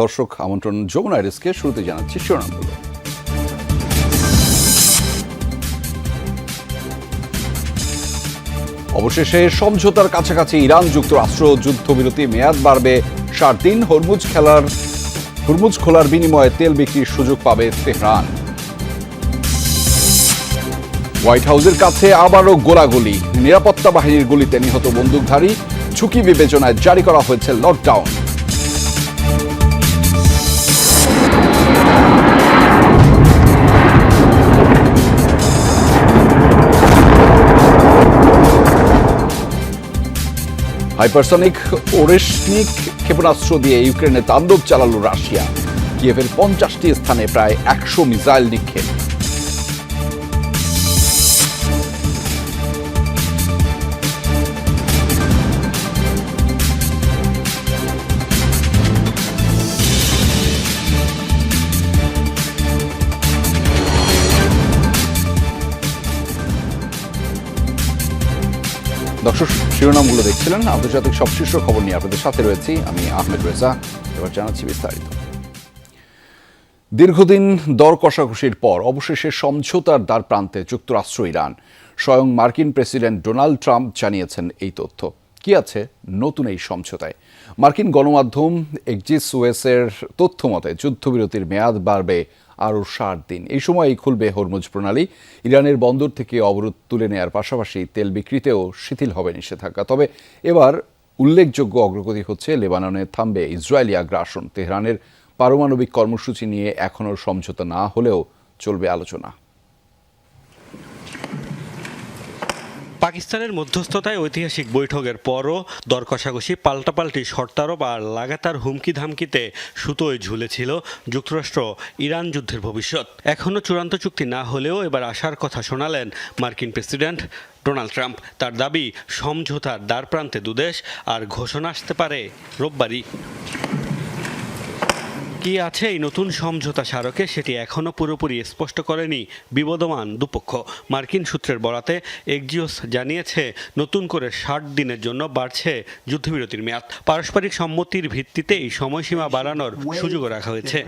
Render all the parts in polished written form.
দর্শক আমন্ত্রণ যমুনা ডেস্কে শুরুতে জানাচ্ছি শিরোনামগুলো। অবশেষে সমঝোতার কাছাকাছি ইরান যুক্তরাষ্ট্র, যুদ্ধবিরতি মেয়াদ বাড়বে 7 দিন। হরমুজ খোলার বিনিময়ে তেল বিক্রির সুযোগ পাবে তেহরান। হোয়াইট হাউসের কাছে আবারও গোলাগুলি, নিরাপত্তা বাহিনীর গুলিতে নিহত বন্দুকধারী। ঝুঁকি বিবেচনায় জারি করা হয়েছে লকডাউন। হাইপারসনিক ওরেশনিক ক্ষেপণাস্ত্র দিয়ে ইউক্রেনে তাণ্ডব চালালো রাশিয়া। কিয়েভের 50টি স্থানে প্রায় 100 মিসাইল নিক্ষেপ। দর্শক শিরোনামগুলো দেখছিলেন। আন্তর্জাতিক সব শীর্ষ খবর নিয়ে আপনাদের সাথে রয়েছি আমি আহমেদ রেজা। এবার জানাচ্ছি বিস্তারিত। দীর্ঘদিন দর কষাকষির পর অবশেষে সমঝোতার দ্বার প্রান্তে যুক্তরাষ্ট্র, ইরান। স্বয়ং মার্কিন প্রেসিডেন্ট ডোনাল্ড ট্রাম্প জানিয়েছেন এই তথ্য। কি আছে নতুন এই সমঝোতায়? মার্কিন গণমাধ্যম এক্সিওসের তথ্য মতে যুদ্ধবিরতির মেয়াদ বাড়বে আরও 7 দিন। এই সময়ই খুলবে হরমুজ প্রণালী। ইরানের বন্দর থেকে অবরোধ তুলে নেওয়ার পাশাপাশি তেল বিক্রিতেও শিথিল হবে নিষেধাজ্ঞা। তবে এবার উল্লেখযোগ্য অগ্রগতি হচ্ছে লেবাননে থামবে ইসরায়েলি আগ্রাসন। তেহরানের পারমাণবিক কর্মসূচি নিয়ে এখনও সমঝোতা না হলেও চলবে আলোচনা। পাকিস্তানের মধ্যস্থতায় ঐতিহাসিক বৈঠকের পরও দর কষাকষি, পাল্টাপাল্টি শর্তারোপ আর লাগাতার হুমকি ধামকিতে সুতোয় ঝুলেছিল যুক্তরাষ্ট্র ইরান যুদ্ধের ভবিষ্যৎ। এখনও চূড়ান্ত চুক্তি না হলেও এবার আশার কথা শোনালেন মার্কিন প্রেসিডেন্ট ডোনাল্ড ট্রাম্প। তার দাবি, সমঝোতার দ্বার প্রান্তে দুদেশ, আর ঘোষণা আসতে পারে রোববারই। কি আছে এই নতুন সমঝোতা স্মারকে সেটি এখনও পুরোপুরি স্পষ্ট করেনি বিবদমান দুপক্ষ। মার্কিন সূত্রের বরাতে এক্সিওস জানিয়েছে, নতুন করে 60 দিনের জন্য বাড়ছে যুদ্ধবিরতির মেয়াদ। পারস্পরিক সম্মতির ভিত্তিতে এই সময়সীমা বাড়ানোর সুযোগও রাখা হয়েছে।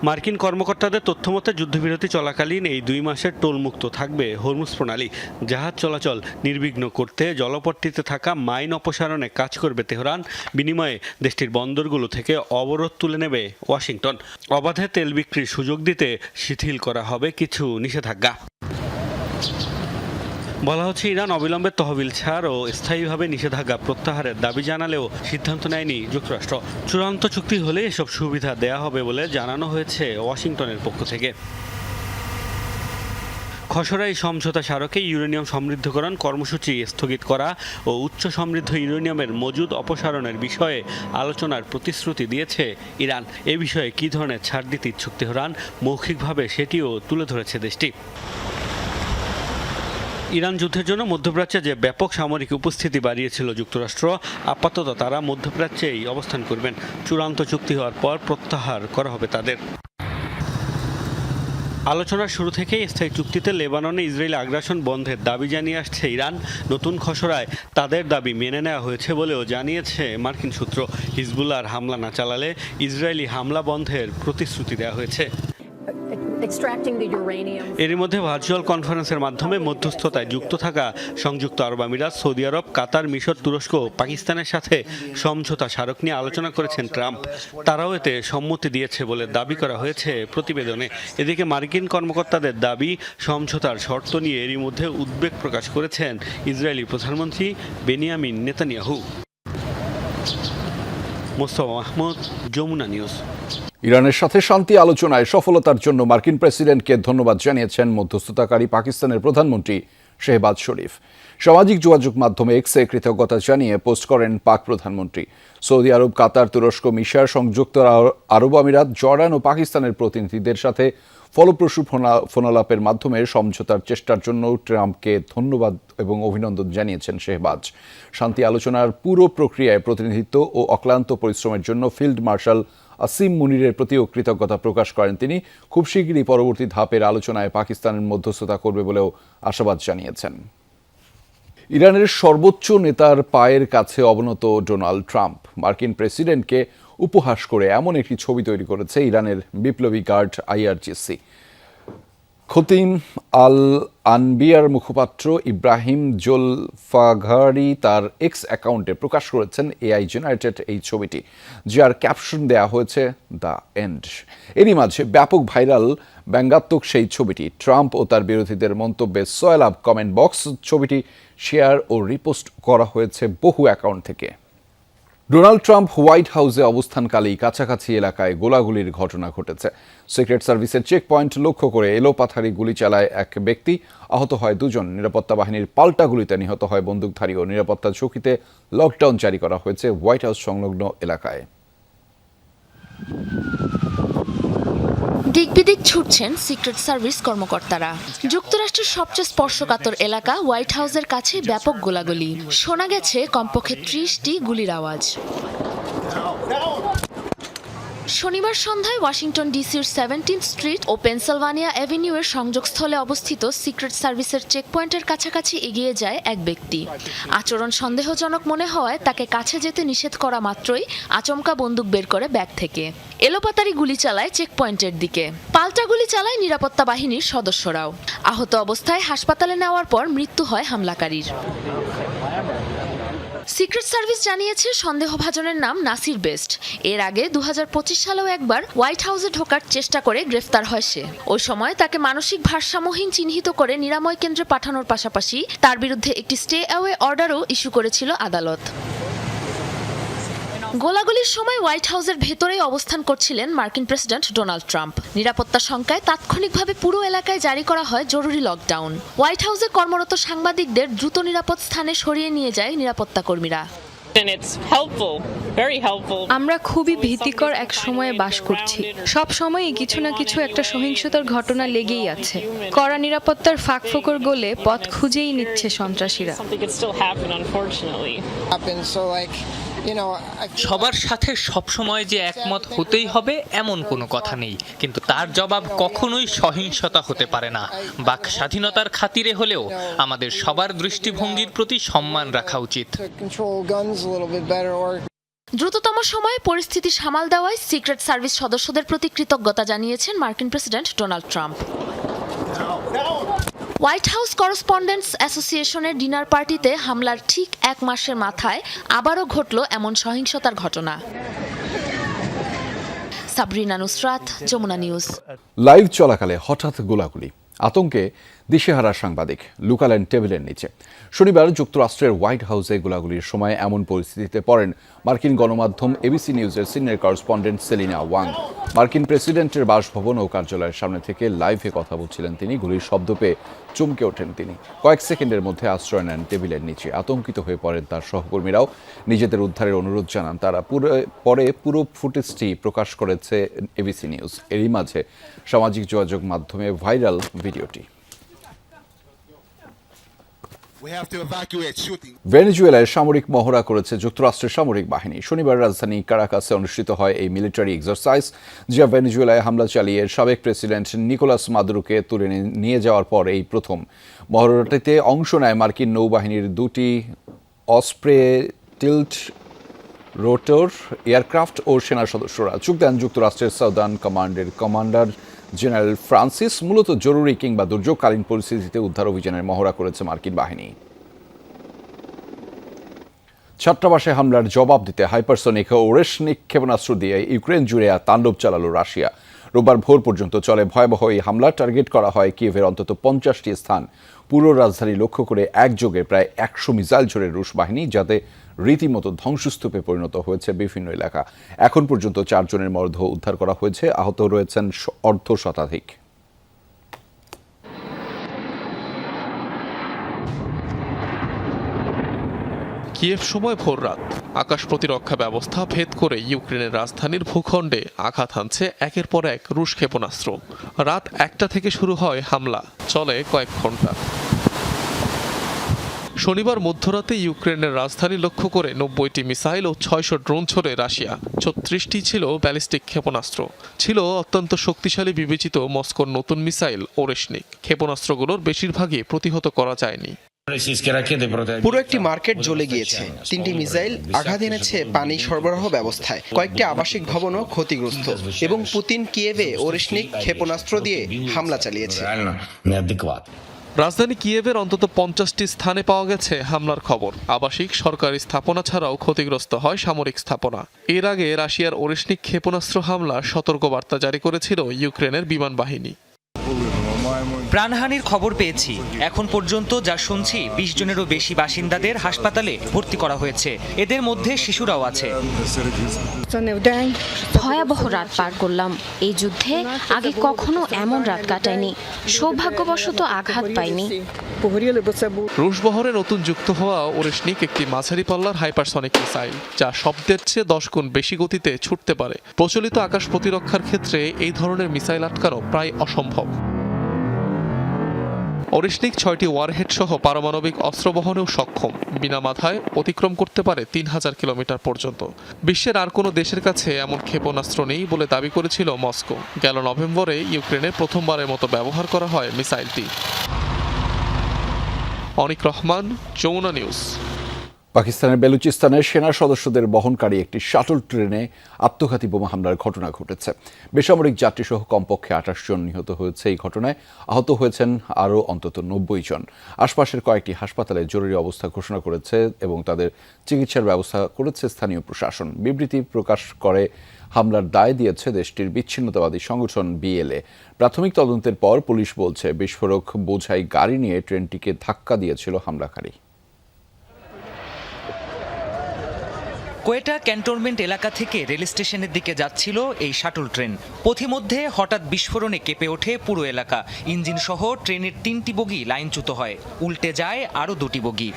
মার্কিন কর্মকর্তাদের তথ্যমতে যুদ্ধবিরতি চলাকালীন এই 2 মাসের টোলমুক্ত থাকবে হরমুজ প্রণালী। জাহাজ চলাচল নির্বিঘ্ন করতে জলপট্টিতে থাকা মাইন অপসারণে কাজ করবে তেহরান। বিনিময়ে দেশটির বন্দরগুলো থেকে অবরোধ তুলে নেবে ওয়াশিংটন। অবাধে তেল বিক্রির সুযোগ দিতে শিথিল করা হবে কিছু নিষেধাজ্ঞা। বলা হচ্ছে, ইরান অবিলম্বে তহবিল ছাড় ও স্থায়ীভাবে নিষেধাজ্ঞা প্রত্যাহারের দাবি জানালেও সিদ্ধান্ত নেয়নি যুক্তরাষ্ট্র। চূড়ান্ত চুক্তি হলে এসব সুবিধা দেয়া হবে বলে জানানো হয়েছে ওয়াশিংটনের পক্ষ থেকে। খসড়া এই সমঝোতা স্মারকে ইউরেনিয়াম সমৃদ্ধকরণ কর্মসূচি স্থগিত করা ও উচ্চ সমৃদ্ধ ইউরেনিয়ামের মজুদ অপসারণের বিষয়ে আলোচনার প্রতিশ্রুতি দিয়েছে ইরান। এ বিষয়ে কী ধরনের ছাড় দিতে ইচ্ছুক তেহরান, মৌখিকভাবে সেটিও তুলে ধরেছে দেশটি। ইরান যুদ্ধের জন্য মধ্যপ্রাচ্যে যে ব্যাপক সামরিক উপস্থিতি বাড়িয়েছিল যুক্তরাষ্ট্র, আপাতত তারা মধ্যপ্রাচ্যেই অবস্থান করবেন। চূড়ান্ত চুক্তি হওয়ার পর প্রত্যাহার করা হবে তাদের। আলোচনার শুরু থেকেই স্থায়ী চুক্তিতে লেবাননে ইসরায়েলি আগ্রাসন বন্ধের দাবি জানিয়ে আসছে ইরান। নতুন খসড়ায় তাদের দাবি মেনে নেওয়া হয়েছে বলেও জানিয়েছে মার্কিন সূত্র। হিজবুল্লাহর হামলা না চালালে ইসরায়েলি হামলা বন্ধের প্রতিশ্রুতি দেওয়া হয়েছে। এর মধ্যে ভার্চুয়াল কনফারেন্সের মাধ্যমে মধ্যস্থতায় যুক্ত থাকা সংযুক্ত আরব আমিরাত, সৌদি আরব, কাতার, মিশর, তুরস্ক ও পাকিস্তানের সাথে সমঝোতা স্মারক নিয়ে আলোচনা করেছেন ট্রাম্প। তারাও এতে সম্মতি দিয়েছে বলে দাবি করা হয়েছে প্রতিবেদনে। এদিকে মার্কিন কর্মকর্তাদের দাবি, সমঝোতার শর্ত নিয়ে এরই মধ্যে উদ্বেগ প্রকাশ করেছেন ইসরায়েলি প্রধানমন্ত্রী Benjamin Netanyahu. Mostafa Mahmud, Jamuna news. ইরানের সাথে শান্তি আলোচনায় সফলতার জন্য মার্কিন প্রেসিডেন্টকে ধন্যবাদ জানিয়েছেন মধ্যস্থতাকারী পাকিস্তানের প্রধানমন্ত্রী শেহবাজ শরীফ। সামাজিক যোগাযোগ মাধ্যমে এক্সে কৃতজ্ঞতা জানিয়ে পোস্ট করেন পাক প্রধানমন্ত্রী। সৌদি আরব, কাতার, তুরস্ক, মিশর, সংযুক্ত আরব আমিরাত, জর্ডান ও পাকিস্তানের প্রতিনিধিদের সাথে ফলপ্রসূ ফোনালাপের মাধ্যমে সমঝোতার চেষ্টার জন্য ট্রাম্পকে ধন্যবাদ এবং অভিনন্দন জানিয়েছেন শেহবাজ। শান্তি আলোচনার পুরো প্রক্রিয়ায় প্রতিনিধিত্ব ও অক্লান্ত পরিশ্রমের জন্য ফিল্ড মার্শাল আসিম মুনিরের প্রতিও কৃতজ্ঞতা প্রকাশ করেন তিনি। খুব শীঘ্রই পরবর্তী ধাপের আলোচনায় পাকিস্তানের মধ্যস্থতা করবে বলেও আশাবাদ জানিয়েছেন। ইরানের সর্বোচ্চ নেতার পায়ের কাছে অবনত ডোনাল্ড ট্রাম্প মার্কিন প্রেসিডেন্টকে উপহাস করে এমন একটি ছবি তৈরি করেছে ইরানের বিপ্লবী গার্ড আইআরজিসি। খতিম আল আনবিয়ার মুখপাত্র ইব্রাহিম জোলফাঘারি তার এক্স অ্যাকাউন্টে প্রকাশ করেছেন এআই জেনারেটেড এই ছবিটি, যার ক্যাপশন দেয়া হয়েছে দ্য এন্ড। এরই মাঝে ব্যাপক ভাইরাল ব্যঙ্গাত্মক সেই ছবিটি। ট্রাম্প ও তার বিরোধীদের মন্তব্যে সয়লাভ কমেন্ট বক্স। ছবিটি শেয়ার ও রিপোস্ট করা হয়েছে বহু অ্যাকাউন্ট থেকে। ডোনাল্ড ট্রাম্প হোয়াইট হাউসে অবস্থানকালেই কাছাকাছি এলাকায় গোলাগুলির ঘটনা ঘটেছে। সিক্রেট সার্ভিসের চেক পয়েন্ট লক্ষ্য করে এলোপাথারি গুলি চালায় এক ব্যক্তি, আহত হয় দুজন। নিরাপত্তা বাহিনীর পাল্টা গুলিতে নিহত হয় বন্দুকধারী ও নিরাপত্তা ঝুঁকিতে লকডাউন জারি করা হয়েছে হোয়াইট হাউস সংলগ্ন এলাকায়। দিকবিদিক ছুটছেন সিক্রেট সার্ভিস কর্মকর্তারা। যুক্তরাষ্ট্রের সবচেয়ে স্পর্শকাতর এলাকা হোয়াইট হাউসের কাছে ব্যাপক গোলাগুলি। শোনা গেছে কমপক্ষে 30টি গুলির আওয়াজ। শনিবার সন্ধ্যায় ওয়াশিংটন ডিসির 17th স্ট্রিট ও পেনসিলভানিয়া অ্যাভিনিউয়ের সংযোগস্থলে অবস্থিত সিক্রেট সার্ভিসের চেকপয়েন্টের কাছাকাছি এগিয়ে যায় এক ব্যক্তি। আচরণ সন্দেহজনক মনে হওয়ায় তাকে কাছে যেতে নিষেধ করা মাত্রই আচমকা বন্দুক বের করে ব্যাগ থেকে এলোপাতারি গুলি চালায় চেকপয়েন্টের দিকে। পাল্টা গুলি চালায় নিরাপত্তা বাহিনীর সদস্যরাও। আহত অবস্থায় হাসপাতালে নেওয়ার পর মৃত্যু হয় হামলাকারীর। সিক্রেট সার্ভিস জানিয়েছে সন্দেহভাজনের নাম নাসির বেস্ট। এর আগে 2025 সালেও একবার হোয়াইট হাউসে ঢোকার চেষ্টা করে গ্রেফতার হয় সে। ওই সময় তাকে মানসিক ভারসাম্যহীন চিহ্নিত করে নিরাময় কেন্দ্রে পাঠানোর পাশাপাশি তার বিরুদ্ধে একটি স্টে অ্যাওয়ে অর্ডারও ইস্যু করেছিল আদালত। গোলাগুলির সময় হোয়াইট হাউসের ভেতরেই অবস্থান করছিলেন মার্কিন প্রেসিডেন্ট ডোনাল্ড ট্রাম্প। নিরাপত্তা শঙ্কায় তাৎক্ষণিকভাবে পুরো এলাকায় জারি করা হয় জরুরি লকডাউন। হোয়াইট হাউসে কর্মরত সাংবাদিকদের দ্রুত নিরাপদ স্থানে সরিয়ে নিয়ে যায় নিরাপত্তা কর্মীরা। আমরা খুবই ভীতিকর এক সময়ে বাস করছি। সব সময়ই কিছু না কিছু একটা সহিংসতার ঘটনা লেগেই আছে। কড়া নিরাপত্তার ফাঁকফোকর গলে পথ খুঁজেই নিচ্ছে সন্ত্রাসীরা। সবার সাথে সবসময় যে একমত হতেই হবে এমন কোনো কথা নেই, কিন্তু তার জবাব কখনোই সহিংসতা হতে পারে না। বাক স্বাধীনতার খাতিরে হলেও আমাদের সবার দৃষ্টিভঙ্গির প্রতি সম্মান রাখা উচিত। দ্রুততম সময়ে পরিস্থিতি সামাল দেওয়ায় সিক্রেট সার্ভিস সদস্যদের প্রতি কৃতজ্ঞতা জানিয়েছেন মার্কিন president Donald Trump. White house correspondents অ্যাসোসিয়েশনের ডিনার পার্টিতে হামলার ঠিক এক মাসের মাথায় আবারও ঘটল এমন সহিংসতার ঘটনা। সাবরিনা নুসরাত, যমুনা নিউজ। লাইভ চলাকালে হঠাৎ গোলাগুলি, আতঙ্কে দিশেহারা সাংবাদিক লুকালেন টেবিলের নিচে। শনিবার যুক্তরাষ্ট্রের হোয়াইট হাউসে গোলাগুলির সময় এমন পরিস্থিতিতে পড়েন মার্কিন গণমাধ্যম এবিসি নিউজের সিনিয়র করেসপন্ডেন্ট সেলিনা ওয়াং। মার্কিন প্রেসিডেন্টের বাসভবন ও কার্যালয়ের সামনে থেকে লাইভে কথা বলছিলেন তিনি। গুলির শব্দ পেয়ে চমকে ওঠেন তিনি। কয়েক সেকেন্ডের মধ্যে আশ্রয় নেন টেবিলের নিচে। আতঙ্কিত হয়ে পড়েন তার সহকর্মীরাও। নিজেদের উদ্ধারের অনুরোধ জানান তারা। পরে পুরো ফুটেজটি প্রকাশ করেছে এবিসি নিউজ। এরই মাঝে সামাজিক যোগাযোগ মাধ্যমে ভাইরাল ভিডিওটি। ভেনেজুয়েলায় সামরিক মহড়া করেছে যুক্তরাষ্ট্রের সামরিক বাহিনী। শনিবার রাজধানী কারাকাসে অনুষ্ঠিত হয় এই মিলিটারি এক্সারসাইজ, যা ভেনেজুয়েলায় হামলা চালিয়ে সাবেক প্রেসিডেন্ট নিকোলাস মাদুরোকে তুলে নিয়ে যাওয়ার পর এই প্রথম। মহড়াটিতে অংশ নেয় মার্কিন নৌবাহিনীর 2টি অসপ্রে টিল্ট রোটর এয়ারক্রাফট ও সেনা সদস্যরা। যোগ দেন যুক্তরাষ্ট্রের সাউদার্ন কমান্ডের কমান্ডার জেনারেল ফ্রান্সিস। মূলত জরুরি কিংবা দুর্যোগকালীন পরিস্থিতিতে উদ্ধার অভিযানের মহড়া করেছে মার্কিন বাহিনী। ছাত্রাবাসে হামলার জবাব দিতে হাইপারসনিক ও ওরেশনিক ক্ষেপণাস্ত্র দিয়ে ইউক্রেন জুড়ে তাণ্ডব চালালো রাশিয়া। রোববার ভোর পর্যন্ত চলে ভয়াবহ এই হামলা। টার্গেট করা হয় কিয়েভের অন্তত 50টি স্থান। পুরো রাজধানী লক্ষ্য করে একযোগে প্রায় 100 মিসাইল ছোড়ে রুশ বাহিনী, যাতে রীতিমতো ধ্বংসস্তূপে পরিণত হয়েছে বিভিন্ন এলাকা। এখন পর্যন্ত 4 জনের মরদেহ উদ্ধার করা হয়েছে। আহত রয়েছেন অর্ধশতাধিক। কিয়েভ সময় ভোররাত। আকাশ প্রতিরক্ষা ব্যবস্থা ভেদ করে ইউক্রেনের রাজধানীর ভূখণ্ডে আঘাত হানছে একের পর এক রুশ ক্ষেপণাস্ত্র। রাত 1টা থেকে শুরু হয় হামলা, চলে কয়েক ঘন্টা। শনিবার মধ্যরাতে ইউক্রেনের রাজধানী লক্ষ্য করে 90টি মিসাইল ও 600 ড্রোন ছোড়ে রাশিয়া। 36টি ছিল ব্যালিস্টিক ক্ষেপণাস্ত্র। ছিল অত্যন্ত শক্তিশালী বিবেচিত মস্কোর নতুন মিসাইল ওরেশনিক। ক্ষেপণাস্ত্রগুলোর বেশিরভাগই প্রতিহত করা যায়নি। পুরো একটি মার্কেট জ্বলে গিয়েছে। 3টি মিসাইল আঘাত এনেছে পানি সরবরাহ ব্যবস্থায়। কয়েকটি আবাসিক ভবনও ক্ষতিগ্রস্ত এবং পুতিন কিয়েভে ওরেশনিক ক্ষেপণাস্ত্র দিয়ে হামলা চালিয়েছে। রাজধানী কিয়েভের অন্তত 50টি স্থানে পাওয়া গেছে হামলার খবর। আবাসিক, সরকারি স্থাপনা ছাড়াও ক্ষতিগ্রস্ত হয় সামরিক স্থাপনা। এর আগে রাশিয়ার ওরেশনিক ক্ষেপণাস্ত্র হামলার সতর্কবার্তা জারি করেছিল ইউক্রেনের বিমান বাহিনী। প্রাণহানির খবর পেয়েছি। এখন পর্যন্ত যা শুনছি 20 জনেরও বেশি বাসিন্দাদের হাসপাতালে ভর্তি করা হয়েছে। এদের মধ্যে শিশুরাও আছে। ভয়াবহ রাত পার করলাম। এই যুদ্ধে আগে কখনো এমন রাত কাটায়নি। সৌভাগ্যবশত আঘাত পাইনি। রুশ বহরে নতুন যুক্ত হওয়া ওরেশনিক একটি মাঝারি পাল্লার হাইপারসনিক মিসাইল, যা শব্দের চেয়ে 10 গুণ বেশি গতিতে ছুটতে পারে। প্রচলিত আকাশ প্রতিরক্ষার ক্ষেত্রে এই ধরনের মিসাইল আটকানো প্রায় অসম্ভব। ওরেশনিক 6টি ওয়ারহেড সহ পারমাণবিক অস্ত্র বহনেও সক্ষম। বিনা মাথায় অতিক্রম করতে পারে 3000 কিলোমিটার পর্যন্ত। বিশ্বের আর কোনো দেশের কাছে এমন ক্ষেপণাস্ত্র নেই বলে দাবি করেছিল মস্কো। গেল নভেম্বরে ইউক্রেনে প্রথমবারের মতো ব্যবহার করা হয় মিসাইলটি। অনিক রহমান, যমুনা নিউজ। পাকিস্তানের বেলুচিস্তানের সেনা সদস্যদের বহনকারী একটি শাটল ট্রেনে আত্মঘাতী বোমা হামলার ঘটনা ঘটেছে। বেসামরিক যাত্রীসহ কমপক্ষে 28 জন নিহত হয়েছে এই ঘটনায়। আহত হয়েছেন আরও অন্তত 90 জন। আশপাশের কয়েকটি হাসপাতালে জরুরি অবস্থা ঘোষণা করেছে এবং তাদের চিকিৎসার ব্যবস্থা করেছে স্থানীয় প্রশাসন। বিবৃতি প্রকাশ করে হামলার দায় দিয়েছে দেশটির বিচ্ছিন্নতাবাদী সংগঠন বিএলএ। প্রাথমিক তদন্তের পর পুলিশ বলছে বিস্ফোরক বোঝাই গাড়ি নিয়ে ট্রেনটিকে ধাক্কা দিয়েছিল হামলাকারী। কোয়েটা ক্যান্টনমেন্ট এলাকা থেকে রেল স্টেশনের দিকে যাচ্ছিল এই শাটল ট্রেন। পথিমধ্যে হঠাৎ বিস্ফোরণে কেঁপে ওঠে পুরো এলাকা। ইঞ্জিন সহ ট্রেনের 3টি বগি লাইনচ্যুত হয়। উল্টে যায় আরও 2টি বগি।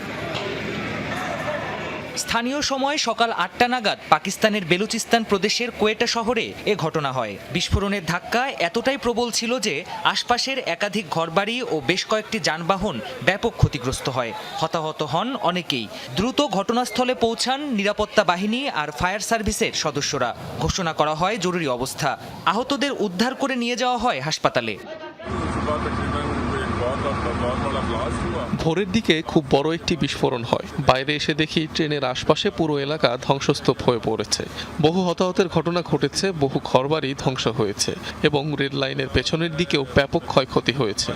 স্থানীয় সময় সকাল 8টা নাগাদ পাকিস্তানের বেলুচিস্তান প্রদেশের কোয়েটা শহরে এ ঘটনা হয়। বিস্ফোরণের ধাক্কা এতটাই প্রবল ছিল যে আশপাশের একাধিক ঘরবাড়ি ও বেশ কয়েকটি যানবাহন ব্যাপক ক্ষতিগ্রস্ত হয়। হতাহত হন অনেকেই। দ্রুত ঘটনাস্থলে পৌঁছান নিরাপত্তা বাহিনী আর ফায়ার সার্ভিসের সদস্যরা। ঘোষণা করা হয় জরুরি অবস্থা। আহতদের উদ্ধার করে নিয়ে যাওয়া হয় হাসপাতালে। ভোরের দিকে খুব বড় একটি বিস্ফোরণ হয়। বাইরে এসে দেখি ট্রেনের আশপাশে পুরো এলাকা ধ্বংসস্তূপ হয়ে পড়েছে। বহু হতাহতের ঘটনা ঘটেছে, বহু ঘরবাড়ি ধ্বংস হয়েছে এবং রেল লাইনের পেছনের দিকেও ব্যাপক ক্ষয়ক্ষতি হয়েছে।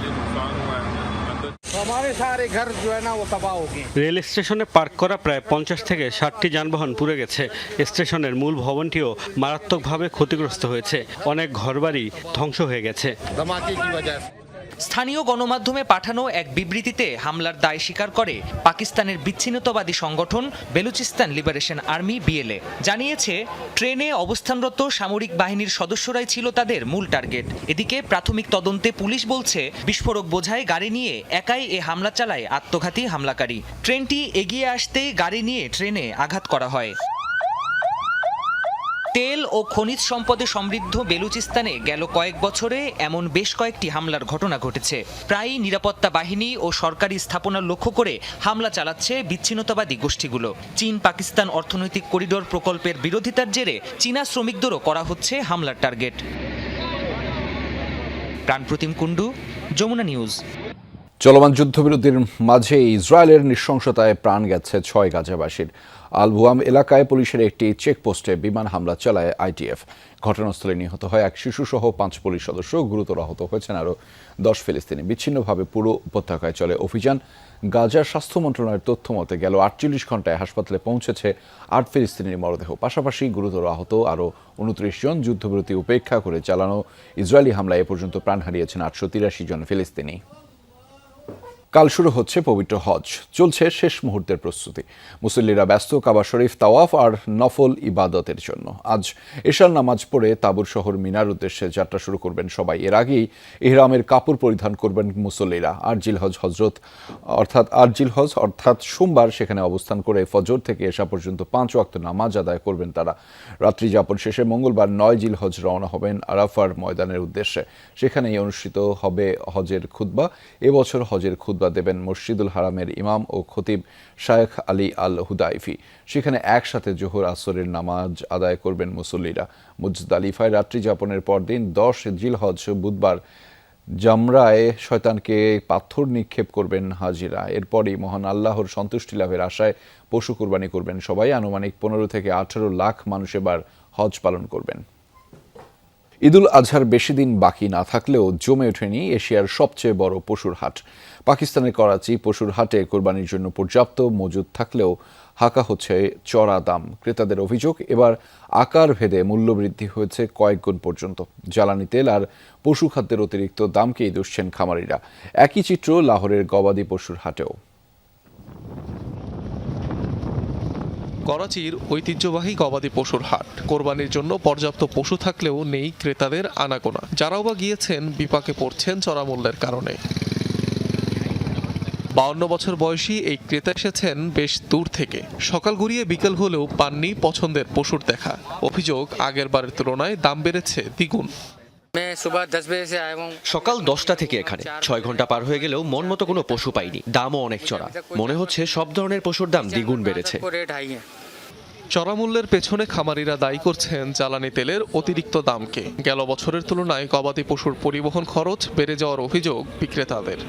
রেল স্টেশনে পার্ক করা প্রায় 50 থেকে 60টি যানবাহন পুড়ে গেছে। স্টেশনের মূল ভবনটিও মারাত্মকভাবে ক্ষতিগ্রস্ত হয়েছে। অনেক ঘরবাড়ি ধ্বংস হয়ে গেছে। স্থানীয় গণমাধ্যমে পাঠানো এক বিবৃতিতে হামলার দায় স্বীকার করে পাকিস্তানের বিচ্ছিন্নতাবাদী সংগঠন বেলুচিস্তান লিবারেশন আর্মি বিএলএ। জানিয়েছে ট্রেনে অবস্থানরত সামরিক বাহিনীর সদস্যরাই ছিল তাদের মূল টার্গেট। এদিকে প্রাথমিক তদন্তে পুলিশ বলছে বিস্ফোরক বোঝাই গাড়ি নিয়ে একাই এ হামলা চালায় আত্মঘাতী হামলাকারী। ট্রেনটি এগিয়ে আসতেই গাড়ি নিয়ে ট্রেনে আঘাত করা হয়। তেল ও খনিজ সম্পদে সমৃদ্ধ বেলুচিস্তানে গেল কয়েক বছরে এমন বেশ কয়েকটি হামলার ঘটনা ঘটেছে। প্রায়ই নিরাপত্তা বাহিনী ও সরকারি স্থাপনা লক্ষ্য করে হামলা চালাচ্ছে বিচ্ছিন্নতাবাদী গোষ্ঠীগুলো। চীন পাকিস্তান অর্থনৈতিক করিডোর প্রকল্পের বিরোধিতার জেরে চীনা শ্রমিকদেরও করা হচ্ছে হামলার টার্গেট। প্রাণপ্রতিম কুণ্ডু, যমুনা নিউজ। চলমান যুদ্ধবিরতির মাঝে ইসরায়েলের নৃশংসতায় প্রাণ গেছে 6 গাজাবাসীর। আল বুয়াম এলাকায় পুলিশের একটি চেকপোস্টে বিমান হামলা চালায় আইটিএফ। ঘটনাস্থলে নিহত হয় এক শিশুসহ 5 পুলিশ সদস্য। গুরুতর আহত হয়েছেন আরও 10 ফিলিস্তিনি। বিচ্ছিন্নভাবে পুরো উপত্যকায় চলে অভিযান। গাজার স্বাস্থ্য মন্ত্রণালয়ের তথ্য মতে গেল 48 ঘন্টায় হাসপাতালে পৌঁছেছে 8 ফিলিস্তিনির মরদেহ। পাশাপাশি গুরুতর আহত আরও 29 জন। যুদ্ধবিরতি উপেক্ষা করে চালানো ইসরায়েলি হামলায় এ পর্যন্ত প্রাণ হারিয়েছেন 883 জন ফিলিস্তিনি। কাল শুরু হচ্ছে পবিত্র হজ। চলছে শেষ মুহূর্তের প্রস্তুতি। মুসল্লিরা ব্যস্ত কাবা শরীফ তাওয়াফ আর নফল ইবাদতের জন্য। আজ এশার নামাজ পড়ে তাবুর শহর মিনার উদ্দেশ্যে যাত্রা শুরু করবেন সবাই। এর আগেই ইহরামের কাপড় পরিধান করবেন মুসল্লিরা। আরজিল হজ অর্থাৎ সোমবার সেখানে অবস্থান করে ফজর থেকে এশা পর্যন্ত 5 ওয়াক্ত নামাজ আদায় করবেন তারা। রাত্রি যাপন শেষে মঙ্গলবার 9 জিলহজ রওনা হবেন আরাফার ময়দানের উদ্দেশ্যে। সেখানেই অনুষ্ঠিত হবে হজের খুতবা। এবছর হজের খুতবা দেবেন মসজিদুল হারামের ইমাম ও খতিব শায়েখ আলী আল হুদাইফি। সেখানে একসাথে জোহর আসরের নামাজ আদায় করবেন মুসল্লিরা। মুজদালিফায় রাত্রি যাপনের পরদিন 10 জিলহজ বুধবার জামরায় শয়তানকে পাথর নিক্ষেপ করবেন হাজিরা। এরপরই মহান আল্লাহর সন্তুষ্টি লাভের আশায় পশু কুরবানি করবেন সবাই। আনুমানিক 15 থেকে 18 লাখ মানুষ এবার হজ পালন করবেন। ঈদুল আজহার বেশি দিন বাকি না থাকলেও জমে ওঠেনি এশিয়ার সবচেয়ে বড় পশুর হাট। পাকিস্তানের করাচি পশুর হাটে কোরবানির জন্য পর্যাপ্ত মজুদ থাকলেও হাঁকা হচ্ছে চড়া দাম। ক্রেতাদের অভিযোগ, এবার আকার ভেদে মূল্য বৃদ্ধি হয়েছে কয়েক গুণ পর্যন্ত। জ্বালানি তেল আর পশু খাদ্যের অতিরিক্ত দামকেই দুষছেন খামারিরা। একই চিত্র লাহোরের গবাদি পশুর হাটেও। করাচির ঐতিহ্যবাহী গবাদি পশুর হাট। কোরবানির জন্য পর্যাপ্ত পশু থাকলেও নেই ক্রেতাদের আনাগোনা। যারাও বা গিয়েছেন বিপাকে পড়ছেন চড়া মূল্যের কারণে। 52 বছর বয়সী এই ক্রেতা এসেছেন বেশ দূর থেকে। সকাল গড়িয়ে বিকেল হলেও পাননি পছন্দের পশুর দেখা। অভিযোগ, আগের বারের তুলনায় দাম বেড়েছে দ্বিগুণ। সকাল 10টা থেকে এখানে 6 ঘন্টা পার হয়ে গেলেও মন মতো কোনো পশু পাইনি। দামও অনেক চড়া। মনে হচ্ছে সব ধরনের পশুর দাম দ্বিগুণ বেড়েছে। চড়া মূল্যের পেছনে খামারিরা দায়ী করছেন জ্বালানি তেলের অতিরিক্ত দামকে। গেল বছরের তুলনায় গবাদি পশুর পরিবহন খরচ বেড়ে যাওয়ার অভিযোগ বিক্রেতাদের।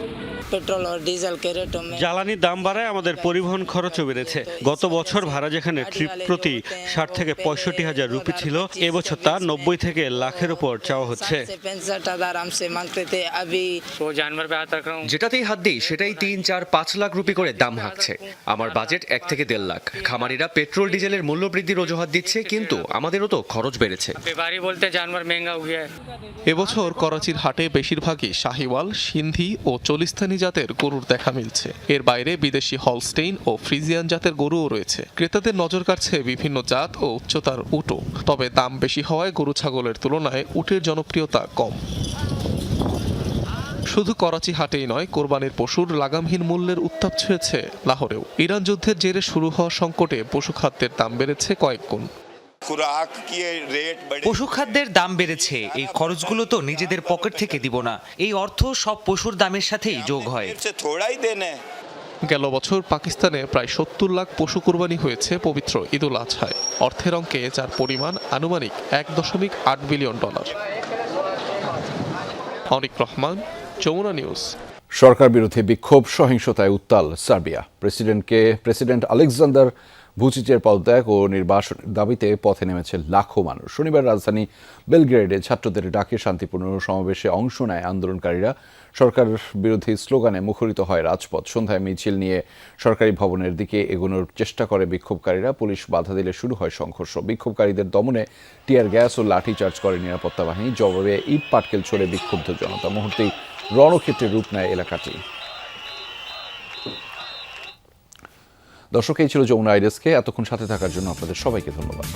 পেট্রোল আর ডিজেল কে রেট জ্বালানির দাম বাড়ায় আমাদের পরিবহন খরচও বেড়েছে। গত বছর ভাড়া যেখানে ট্রিপ প্রতি 60 থেকে 65 হাজার রুপি ছিল, এবছর তা 90 থেকে লাখের উপর চাওয়া হচ্ছে। যেটাতেই হাত দিই সেটাই 3, 4, 5 লাখ রুপি করে দাম হাঁকছে। আমার বাজেট 1 থেকে 1.5 লাখ। খামারিরা পেট্রোল ডিজেলের মূল্য বৃদ্ধির অজুহাত দিচ্ছে, কিন্তু আমাদেরও তো খরচ বেড়েছে। এবছর করাচির হাটে বেশিরভাগই শাহিওয়াল, সিন্ধি ও চলিস্তানি জাতের গরুর দেখা মিলছে। এর বাইরে বিদেশি হলস্টেইন ও ফ্রিজিয়ান জাতের গরুও রয়েছে। ক্রেতাদের নজর কাড়ছে বিভিন্ন জাত ও উচ্চতার উটও। তবে দাম বেশি হওয়ায় গরু ছাগলের তুলনায় উটের জনপ্রিয়তা কম। শুধু করাচি হাটেই নয়, কোরবানির পশুর লাগামহীন মূল্যের উত্তাপ ছুঁয়েছে লাহোরেও। ইরান যুদ্ধের জেরে শুরু হওয়া সংকটে পশু খাদ্যের দাম বেড়েছে কয়েক গুণ। পশু খাদ্যের দাম বেড়েছে, এই খরচগুলো তো নিজেদের পকেট থেকে দিব না। এই অর্থ সব পশুর দামের সাথেই যোগ হয়। গেল বছর পাকিস্তানে প্রায় 70 লাখ পশু কুরবানি হয়েছে পবিত্র ঈদুল আজহায়। অর্থের অঙ্কে যার পরিমাণ আনুমানিক $1.8 বিলিয়ন। অনিক রহমান, যমুনা নিউজ। সরকার বিরোধী বিক্ষোভ, সহিংসতায় উত্তাল সার্বিয়া। প্রেসিডেন্ট আলেকজান্ডার ভুচিচের পদত্যাগ ও নির্বাসনের দাবিতে পথে নেমেছে লাখো মানুষ। শনিবার রাজধানী বেলগ্রেডে ছাত্রদের ডাকে শান্তিপূর্ণ সমাবেশে অংশ নেয় আন্দোলনকারীরা। সরকার বিরোধী স্লোগানে মুখরিত হয় রাজপথ। সন্ধ্যায় মিছিল নিয়ে সরকারি ভবনের দিকে এগোনোর চেষ্টা করে বিক্ষোভকারীরা। পুলিশ বাধা দিলে শুরু হয় সংঘর্ষ। বিক্ষোভকারীদের দমনে টিয়ার গ্যাস ও লাঠিচার্জ করে নিরাপত্তা বাহিনী। জবাবে ইট পাটকেল ছড়ে বিক্ষুব্ধ জনতা। মুহূর্তেই রণক্ষেত্রে রূপ নেয় এলাকাটি। দর্শক, এই ছিল যমুনা আইডেস্কে। এতক্ষণ সাথে থাকার জন্য আপনাদের সবাইকে ধন্যবাদ।